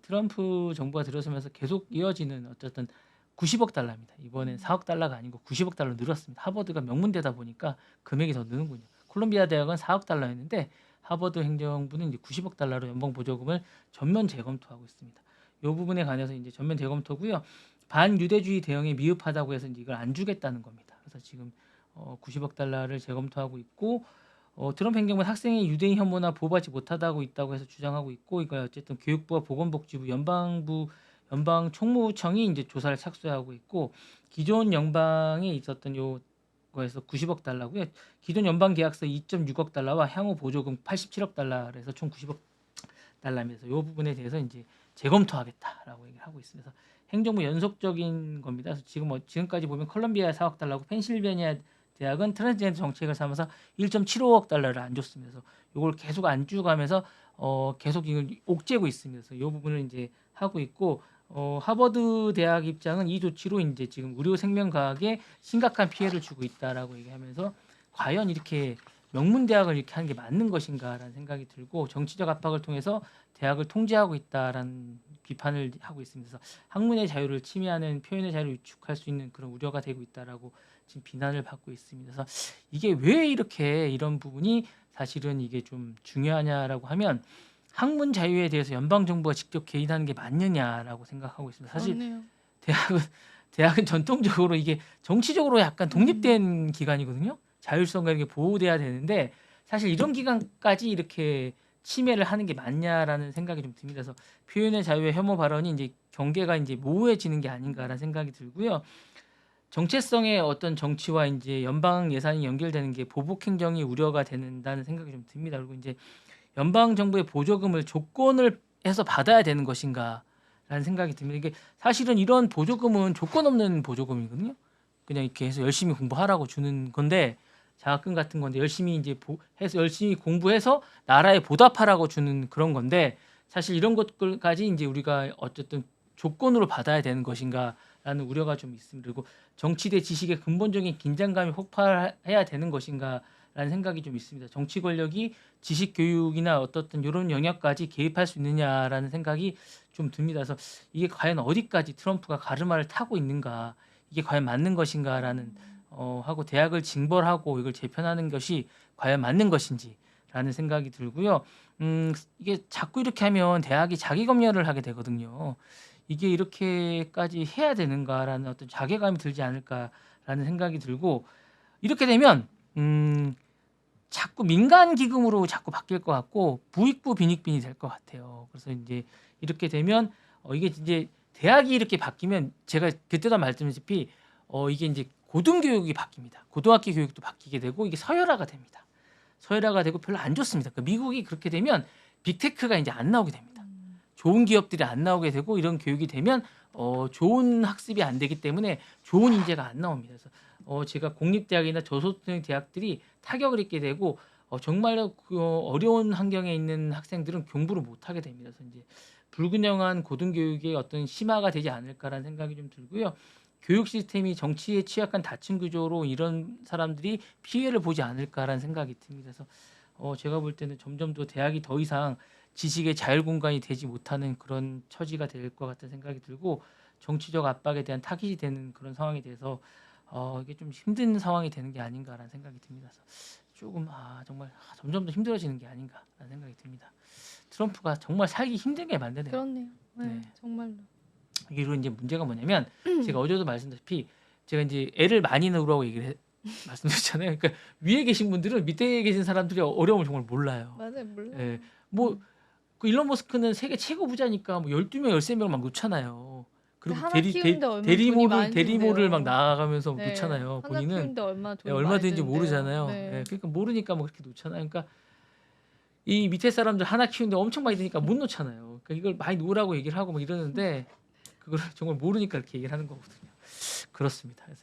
트럼프 정부가 들어서면서 계속 이어지는 어쨌든 90억 달러입니다. 이번엔 4억 달러가 아니고 90억 달러 늘었습니다. 하버드가 명문대다 보니까 금액이 더 느는군요. 콜롬비아 대학은 4억 달러였는데 하버드 행정부는 이제 90억 달러로 연방 보조금을 전면 재검토하고 있습니다. 이 부분에 관해서 이제 전면 재검토고요. 반유대주의 대응에 미흡하다고 해서 이제 이걸 안 주겠다는 겁니다. 그래서 지금 90억 달러를 재검토하고 있고 트럼프 행정부는 학생이 유대인 혐오나 보호받지 못하다고 있다고 해서 주장하고 있고 이거 어쨌든 교육부와 보건복지부 연방 총무청이 이제 조사를 착수하고 있고 기존 연방에 있었던 요거에서 90억 달러고요. 기존 연방 계약서 2.6억 달러와 향후 보조금 87억 달러에서 총 90억 달러면서 이 부분에 대해서 이제 재검토하겠다라고 얘기를 하고 있습니다. 그래서 행정부 연속적인 겁니다. 그래서 지금까지 보면 콜롬비아 4억 달러고 펜실베니아 대학은 트랜스젠더 정책을 삼아서 1.75억 달러를 안 줬습니다. 그래서 이걸 계속 안 주가면서 계속 이걸 옥죄고 있습니다. 그래서 이 부분을 이제 하고 있고 하버드 대학 입장은 이 조치로 이제 지금 의료 생명과학에 심각한 피해를 주고 있다라고 얘기하면서 과연 이렇게 명문 대학을 이렇게 하는 게 맞는 것인가라는 생각이 들고 정치적 압박을 통해서 대학을 통제하고 있다라는 비판을 하고 있습니다. 그래서 학문의 자유를 침해하는 표현의 자유를 위축할 수 있는 그런 우려가 되고 있다라고 지금 비난을 받고 있습니다. 그래서 이게 왜 이렇게 이런 부분이 사실은 이게 좀 중요하냐라고 하면 학문 자유에 대해서 연방 정부가 직접 개인하는 게 맞느냐라고 생각하고 있습니다. 사실 맞네요. 대학은 전통적으로 이게 정치적으로 약간 독립된 기관이거든요. 자율성과 이렇게 보호돼야 되는데 사실 이런 기관까지 이렇게 침해를 하는 게 맞냐라는 생각이 좀 듭니다. 그래서 표현의 자유의 혐오 발언이 이제 경계가 이제 모호해지는 게 아닌가라는 생각이 들고요. 정체성의 어떤 정치와 이제 연방 예산이 연결되는 게 보복 행정이 우려가 된다는 생각이 좀 듭니다. 그리고 이제 연방 정부의 보조금을 조건을 해서 받아야 되는 것인가라는 생각이 듭니다. 이게 사실은 이런 보조금은 조건 없는 보조금이거든요. 그냥 이렇게 해서 열심히 공부하라고 주는 건데 장학금 같은 건데 열심히 이제 해서 열심히 공부해서 나라에 보답하라고 주는 그런 건데 사실 이런 것까지 이제 우리가 어쨌든 조건으로 받아야 되는 것인가라는 우려가 좀 있습니다. 그리고 정치 대 지식의 근본적인 긴장감이 폭발해야 되는 것인가라는 생각이 좀 있습니다. 정치 권력이 지식 교육이나 어떻든 이런 영역까지 개입할 수 있느냐라는 생각이 좀 듭니다. 그래서 이게 과연 어디까지 트럼프가 가르마를 타고 있는가, 이게 과연 맞는 것인가라는 하고 대학을 징벌하고 이걸 재편하는 것이 과연 맞는 것인지라는 생각이 들고요. 이게 자꾸 이렇게 하면 대학이 자기 검열을 하게 되거든요. 이게 이렇게까지 해야 되는가라는 어떤 자괴감이 들지 않을까라는 생각이 들고 이렇게 되면 자꾸 민간 기금으로 자꾸 바뀔 것 같고 부익부 빈익빈이 될 것 같아요. 그래서 이제 이렇게 되면 이게 이제 대학이 이렇게 바뀌면 제가 그때도 말씀드렸다시피 이게 이제 고등교육이 바뀝니다. 고등학교 교육도 바뀌게 되고 이게 서열화가 됩니다. 서열화가 되고 별로 안 좋습니다. 그러니까 미국이 그렇게 되면 빅테크가 이제 안 나오게 됩니다. 좋은 기업들이 안 나오게 되고 이런 교육이 되면 좋은 학습이 안 되기 때문에 좋은 인재가 안 나옵니다. 그래서 제가 공립대학이나 저소득 대학들이 타격을 입게 되고 정말로 어려운 환경에 있는 학생들은 공부를 못 하게 됩니다. 그래서 이제 불균형한 고등교육의 어떤 심화가 되지 않을까라는 생각이 좀 들고요. 교육 시스템이 정치에 취약한 다층 구조로 이런 사람들이 피해를 보지 않을까라는 생각이 듭니다. 그래서 제가 볼 때는 점점 더 대학이 더 이상 지식의 자율 공간이 되지 못하는 그런 처지가 될 것 같다는 생각이 들고 정치적 압박에 대한 타깃이 되는 그런 상황이 돼서 이게 좀 힘든 상황이 되는 게 아닌가라는 생각이 듭니다. 그래서 조금 정말 점점 더 힘들어지는 게 아닌가라는 생각이 듭니다. 트럼프가 정말 살기 힘들게 만드네요. 그렇네요. 네, 네. 정말로. 그리고 이제 문제가 뭐냐면 제가 어제도 말씀드렸다시피 제가 이제 애를 많이 낳으라고 말씀드렸잖아요. 그러니까 위에 계신 분들은 밑에 계신 사람들이 어려움을 정말 몰라요. 맞아요, 몰라요. 예. 뭐 그 일론 머스크는 세계 최고 부자니까 뭐 12명, 13명 막 놓잖아요. 그리고 하나 키우는데 얼마나 돈이 많은데요. 대리모를 막 나가면서 네, 놓잖아요. 하나 본인은 키우는데 얼마나 돈이 얼마 많이 드는지 드는데요. 모르잖아요. 네. 예, 그러니까 모르니까 뭐 그렇게 놓잖아요. 그러니까 이 밑에 사람들 하나 키우는데 엄청 많이 드니까 못 놓잖아요. 그러니까 이걸 많이 놓으라고 얘기를 하고 막 이러는데 그걸 정말 모르니까 이렇게 얘기를 하는 거거든요. 그렇습니다.